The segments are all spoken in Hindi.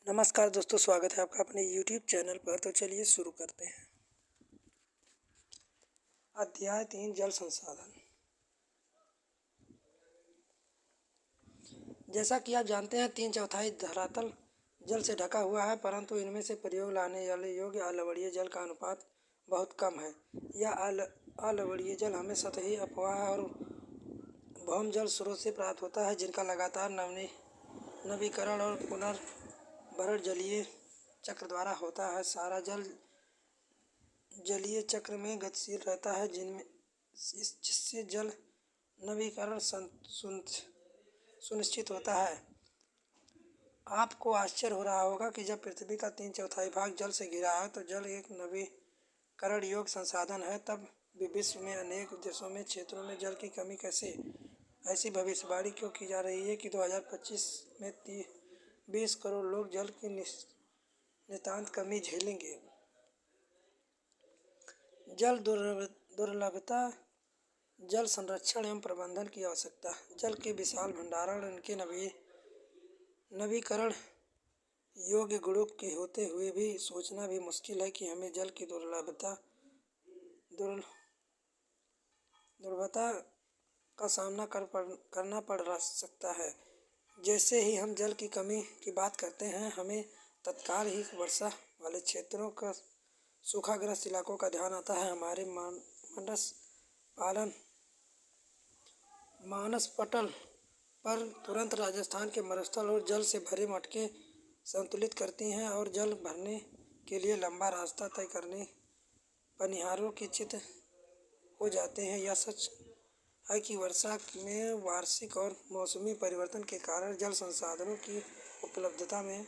नमस्कार दोस्तों, स्वागत है आपका अपने YouTube चैनल पर। तो चलिए शुरू करते हैं। अध्याय 3 जल संसाधन। जैसा कि आप जानते हैं, 3/4 धरातल जल से ढका हुआ है, परंतु इनमें से प्रयोग लाने वाले योग्य अलवणीय जल का अनुपात बहुत कम है। यह अलवणीय जल हमें सतही अपवाह और भौम जल स्रोत से प्राप्त होता है, जिनका लगातार नवीकरण और पुनर्भरण जलीय चक्र द्वारा होता है। सारा जल जलीय चक्र में गतिशील रहता है, जिससे जल नवीकरण सुनिश्चित होता है। आपको आश्चर्य हो रहा होगा कि जब पृथ्वी का 3/4 भाग जल से घिरा है, तो जल एक नवीकरण योग्य संसाधन है। तब भी विश्व में अनेक देशों में क्षेत्रों में जल की कमी कैसे? ऐसी भविष्यवाणी क्यों की जा रही है कि 2025 में 20 करोड़ लोग जल की नितांत कमी झेलेंगे। जल दुर्लभता, जल संरक्षण एवं प्रबंधन की आवश्यकता। जल के विशाल भंडारण, इनके नवीकरण योग्य गुणों के होते हुए भी सोचना भी मुश्किल है कि हमें जल की दुर्लभता का सामना करना पड़ सकता है। जैसे ही हम जल की कमी की बात करते हैं, हमें तत्काल ही वर्षा वाले क्षेत्रों का, सूखाग्रस्त इलाकों का ध्यान आता है। हमारे मानस पटल पर तुरंत राजस्थान के मरुस्थल और जल से भरे मटके संतुलित करती हैं और जल भरने के लिए लंबा रास्ता तय करने पनिहारों की चित हो जाते हैं। यह सच है कि वर्षा में वार्षिक और मौसमी परिवर्तन के कारण जल संसाधनों की उपलब्धता में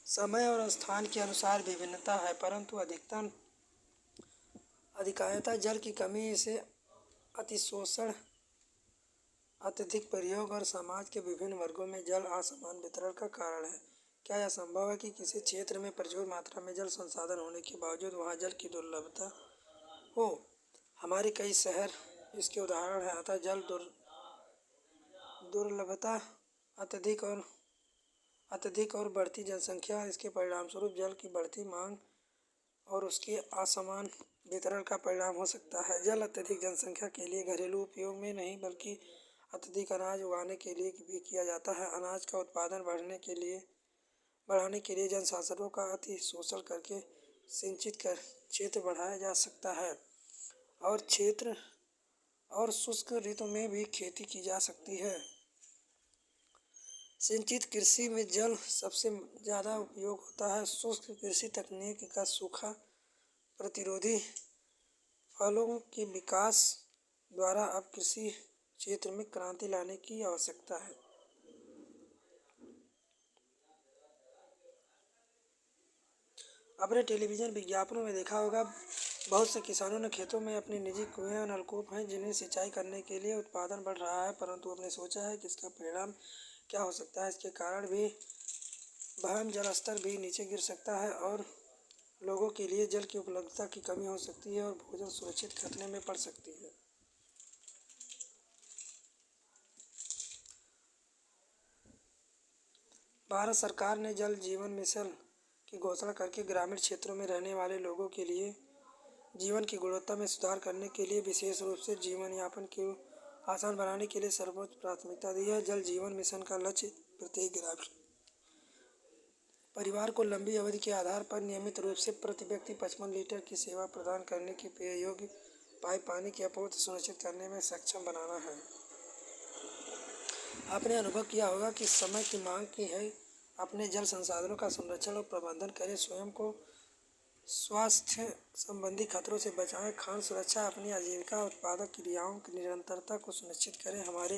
समय और स्थान के अनुसार विभिन्नता है, परंतु अधिकांशतः जल की कमी से अतिशोषण, अत्यधिक प्रयोग और समाज के विभिन्न वर्गों में जल असमान वितरण का कारण है। क्या यह संभव है कि किसी क्षेत्र में प्रचुर मात्रा में जल संसाधन होने के बावजूद वहां जल की दुर्लभता हो? हमारे कई शहर इसके उदाहरण हैं। अतः जल दुर्लभता, अत्यधिक और बढ़ती जनसंख्या, इसके परिणामस्वरूप जल की बढ़ती मांग और उसके असमान वितरण का परिणाम हो सकता है। जल अत्यधिक जनसंख्या के लिए घरेलू उपयोग में नहीं, बल्कि अत्यधिक अनाज उगाने के लिए भी किया जाता है। अनाज का उत्पादन बढ़ाने के लिए जलसंसाधनों का अति शोषण करके सिंचित क्षेत्र बढ़ाया जा सकता है और शुष्क ऋतु में भी खेती की जा सकती है। सिंचित कृषि में जल सबसे ज़्यादा उपयोग होता है। शुष्क कृषि तकनीक का सूखा प्रतिरोधी फलों के विकास द्वारा अब कृषि क्षेत्र में क्रांति लाने की आवश्यकता है। आपने टेलीविज़न विज्ञापनों में देखा होगा, बहुत से किसानों ने खेतों में अपने निजी कुएं और नलकूप हैं, जिन्हें सिंचाई करने के लिए उत्पादन बढ़ रहा है, परंतु आपने सोचा है कि इसका परिणाम क्या हो सकता है? इसके कारण भी भूमि जल स्तर भी नीचे गिर सकता है और लोगों के लिए जल की उपलब्धता की कमी हो सकती है और भोजन सुरक्षित खतरे में पड़ सकती है। भारत सरकार ने जल जीवन मिशन की घोषणा करके ग्रामीण क्षेत्रों में रहने वाले लोगों के लिए जीवन की गुणवत्ता में सुधार करने के लिए, विशेष रूप से जीवन यापन को आसान बनाने के लिए सर्वोच्च प्राथमिकता दी है। जल जीवन मिशन का लक्ष्य प्रत्येक ग्रामीण परिवार को लंबी अवधि के आधार पर नियमित रूप से प्रति व्यक्ति 55 लीटर की सेवा प्रदान करने की पेय योग्य पाइप पानी की आपूर्ति सुनिश्चित करने में सक्षम बनाना है। आपने अनुभव किया होगा कि समय की मांग की है अपने जल संसाधनों का संरक्षण और प्रबंधन करें, स्वयं को स्वास्थ्य संबंधी खतरों से बचाएं, खाद्य सुरक्षा, अपनी आजीविका उत्पादक क्रियाओं की निरंतरता को सुनिश्चित करें, हमारे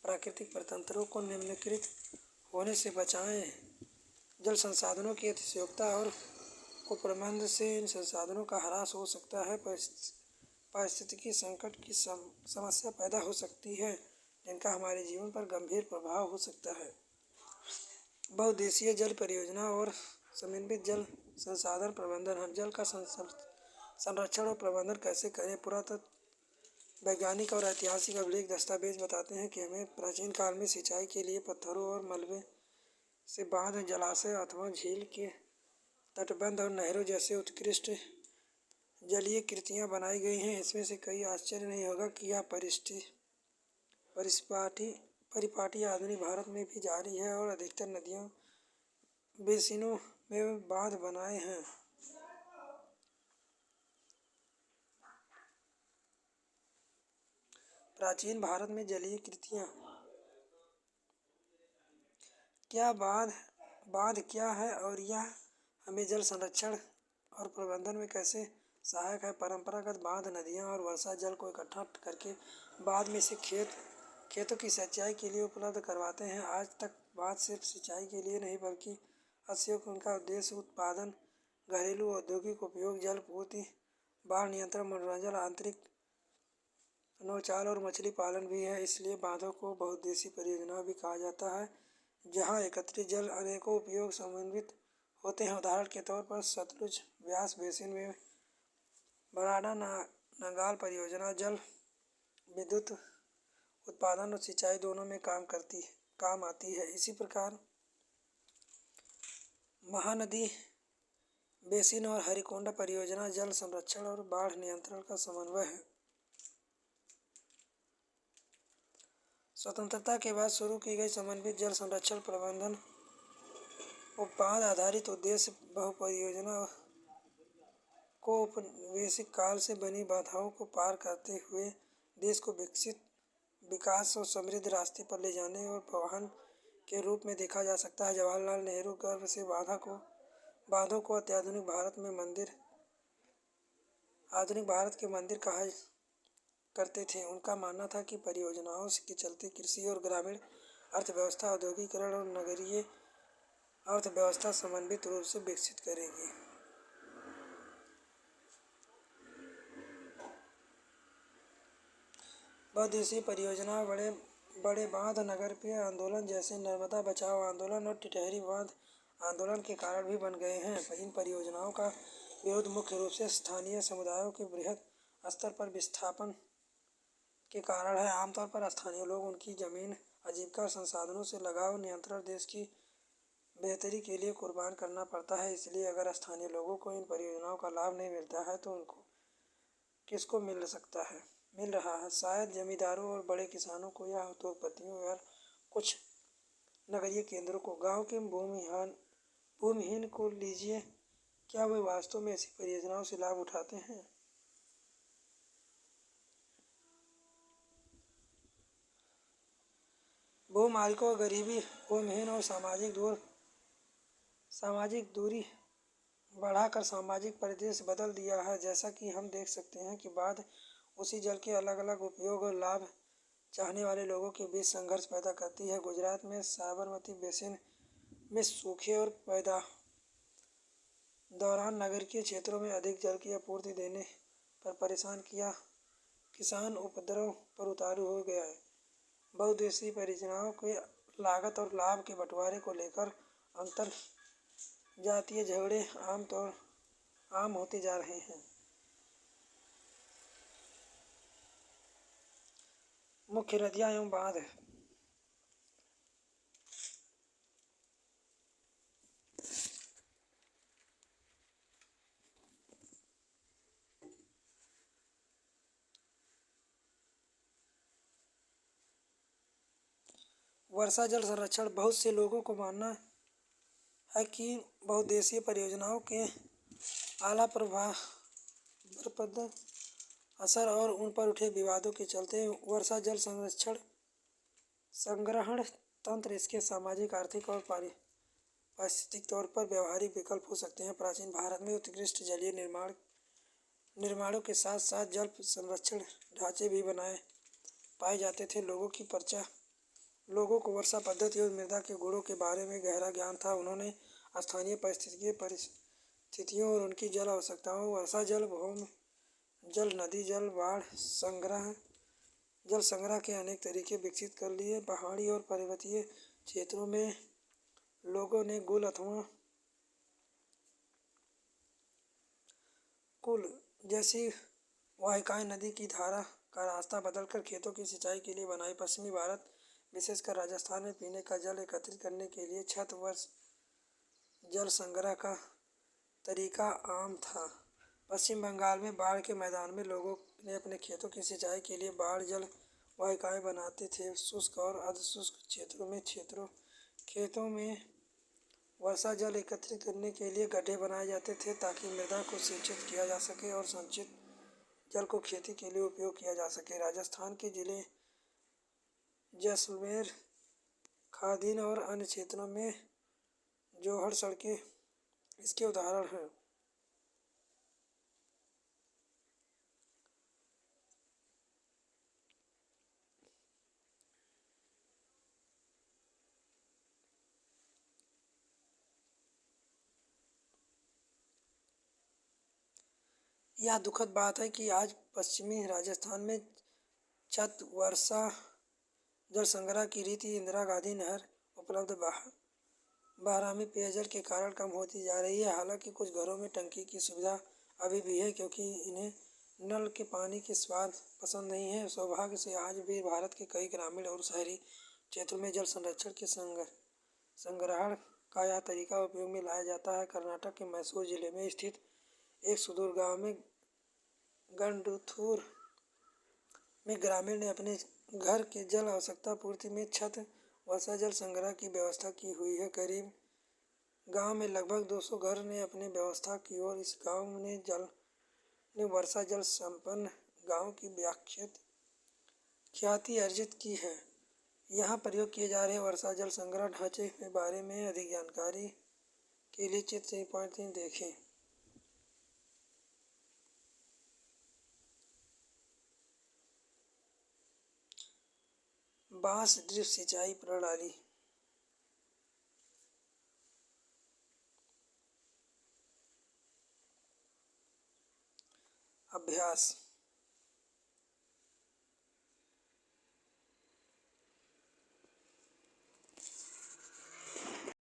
प्राकृतिक प्रतंत्रों को निम्नलिखित होने से बचाएं। जल संसाधनों की अतिशयोक्ता और कुप्रबंधन से इन संसाधनों का ह्रास हो सकता है। पारिस्थितिकी संकट की समस्या पैदा हो सकती है, जिनका हमारे जीवन पर गंभीर प्रभाव हो सकता है। बहुउद्देशीय जल परियोजना और समन्वित जल संसाधन प्रबंधन। हम जल का संरक्षण और प्रबंधन कैसे करें? पुरातत्व, वैज्ञानिक और ऐतिहासिक अभिलेख दस्तावेज बताते हैं कि हमें प्राचीन काल में सिंचाई के लिए पत्थरों और मलबे से बांध, जलाशय अथवा झील के तटबंध और नहरों जैसे उत्कृष्ट जलीय कृतियां बनाई गई हैं। इसमें से कई आश्चर्य नहीं होगा कि यह परिपाटी परिपाटी आधुनिक भारत में भी जारी है और अधिकतर नदियों बेसिनों में बांध बनाए हैं। प्राचीन भारत में जलीय कृतियां क्या बांध बांध क्या है और यह हमें जल संरक्षण और प्रबंधन में कैसे सहायक है। परंपरागत बांध नदियां और वर्षा जल को इकट्ठा करके बाद में से खेतों की सिंचाई के लिए उपलब्ध करवाते हैं। आज तक बांध सिर्फ सिंचाई के लिए नहीं बल्कि अस्तियों उनका उद्देश्य उत्पादन, घरेलू औद्योगिक उपयोग, जल पूर्ति, बाढ़ नियंत्रण, मनोरंजन, आंतरिक नौचाल और मछली पालन भी है। इसलिए बांधों को बहुउद्देशीय परियोजना भी कहा जाता है, जहां एकत्रित जल अनेकों उपयोग समन्वित होते हैं। उदाहरण के तौर पर सतलुज व्यास बेसिन में बराड़ा नंगाल परियोजना जल विद्युत उत्पादन और सिंचाई दोनों में काम आती है। इसी प्रकार महानदी बेसिन और हरिकोंडा परियोजना जल संरक्षण और बाढ़ नियंत्रण का समन्वय है। स्वतंत्रता के बाद शुरू की गई समन्वित जल संरक्षण प्रबंधन उपबांध आधारित उद्देश्य बहु परियोजना को औपनिवेशिक काल से बनी बाधाओं को पार करते हुए देश को विकास और समृद्ध रास्ते पर ले जाने और वाहन के रूप में देखा जा सकता है। जवाहरलाल नेहरू गर्व से बांधों को आधुनिक भारत के मंदिर कहा करते थे। उनका मानना था कि परियोजनाओं के चलते कृषि और ग्रामीण अर्थव्यवस्था, औद्योगिकरण और नगरीय अर्थव्यवस्था समन्वित रूप से विकसित करेगी। बहुउद्देशीय परियोजना बड़े बांध, नगरीय आंदोलन जैसे नर्मदा बचाओ आंदोलन और टिहरी बांध आंदोलन के कारण भी बन गए हैं। इन परियोजनाओं का विरोध मुख्य रूप से स्थानीय समुदायों के बृहद स्तर पर विस्थापन के कारण है। आमतौर पर स्थानीय लोग उनकी जमीन, आजीविका और संसाधनों से लगाव, नियंत्रण देश की बेहतरी के लिए कुर्बान करना पड़ता है। इसलिए अगर स्थानीय लोगों को इन परियोजनाओं का लाभ नहीं मिलता है तो उनको किसको मिल रहा है। शायद जमींदारों और बड़े किसानों को, या उद्योगपतियों, या कुछ नगरीय केंद्रों को। गांव के भूमिहीन को लीजिए, क्या वे वास्तव में ऐसी परियोजनाओं से लाभ उठाते हैं? भूमालिकों, गरीबी, भूमिहीन और सामाजिक दूरी बढ़ाकर सामाजिक परिदृश्य बदल दिया है। जैसा कि हम देख सकते हैं कि बाढ़ उसी जल के अलग अलग उपयोग और लाभ चाहने वाले लोगों के बीच संघर्ष पैदा करती है। गुजरात में साबरमती बेसिन में सूखे और दौरान नगरीय क्षेत्रों में अधिक जल की आपूर्ति देने पर परेशान किसान उपद्रव पर उतारू हो गया है। बहुउद्देशीय परियोजनाओं के लागत और लाभ के बंटवारे को लेकर अंतर जातीय झगड़े आम होते जा रहे हैं। मुख्य नदियां एवं बांध। वर्षा जल संरक्षण। बहुत से लोगों को मानना है कि बहुउद्देशीय परियोजनाओं के आला प्रभावप्रद असर और उन पर उठे विवादों के चलते वर्षा जल संग्रहण तंत्र इसके सामाजिक, आर्थिक और पारिस्थितिक तौर पर व्यवहारिक विकल्प हो सकते हैं। प्राचीन भारत में उत्कृष्ट जलीय निर्माणों के साथ साथ जल संरक्षण ढांचे भी पाए जाते थे। लोगों को वर्षा पद्धति और मृदा के गुणों के बारे में गहरा ज्ञान था। उन्होंने स्थानीय परिस्थितियों और उनकी जल आवश्यकताओं, वर्षा जल, भूमि जल, नदी जल, बाढ़ जल संग्रह के अनेक तरीके विकसित कर लिए। पहाड़ी और पर्वतीय क्षेत्रों में लोगों ने कुल जैसी वाहिकाएं नदी की धारा का रास्ता बदलकर खेतों की सिंचाई के लिए बनाई। पश्चिमी भारत विशेषकर राजस्थान में पीने का जल एकत्रित करने के लिए छत वर्ष जल संग्रह का तरीका आम था। पश्चिम बंगाल में बाढ़ के मैदान में लोगों ने अपने खेतों की सिंचाई के लिए बाढ़ जल वाहिकाएं बनाते थे। शुष्क और अर्धशुष्क खेतों में वर्षा जल एकत्रित करने के लिए गड्ढे बनाए जाते थे ताकि मृदा को सिंचित किया जा सके और संचित जल को खेती के लिए उपयोग किया जा सके। राजस्थान के जिले जैसलमेर, खादीन और अन्य क्षेत्रों में जोहड़ सड़कें इसके उदाहरण हैं। यह दुखद बात है कि आज पश्चिमी राजस्थान में छत वर्षा जल संग्रह की रीति इंदिरा गांधी नहर उपलब्ध बहरामी पेयजल के कारण कम होती जा रही है। हालांकि कुछ घरों में टंकी की सुविधा अभी भी है क्योंकि इन्हें नल के पानी के स्वाद पसंद नहीं है। सौभाग्य से आज भी भारत के कई ग्रामीण और शहरी क्षेत्रों में जल संरक्षण के संग्रहण का यह तरीका उपयोग में लाया जाता है। कर्नाटक के मैसूर जिले में स्थित एक सुदूर गांव में गंडुथूर में ग्रामीण ने अपने घर के जल आवश्यकता पूर्ति में छत वर्षा जल संग्रह की व्यवस्था की हुई है। करीब गांव में लगभग 200 घर ने अपनी व्यवस्था की और इस गांव ने वर्षा जल संपन्न गांव की ख्याति अर्जित की है। यहाँ प्रयोग किए जा रहे वर्षा जल संग्रह ढांचे के बारे में अधिक जानकारी के लिए चित्र 3.3 देखें। बांस ड्रिप सिंचाई प्रणाली। अभ्यास।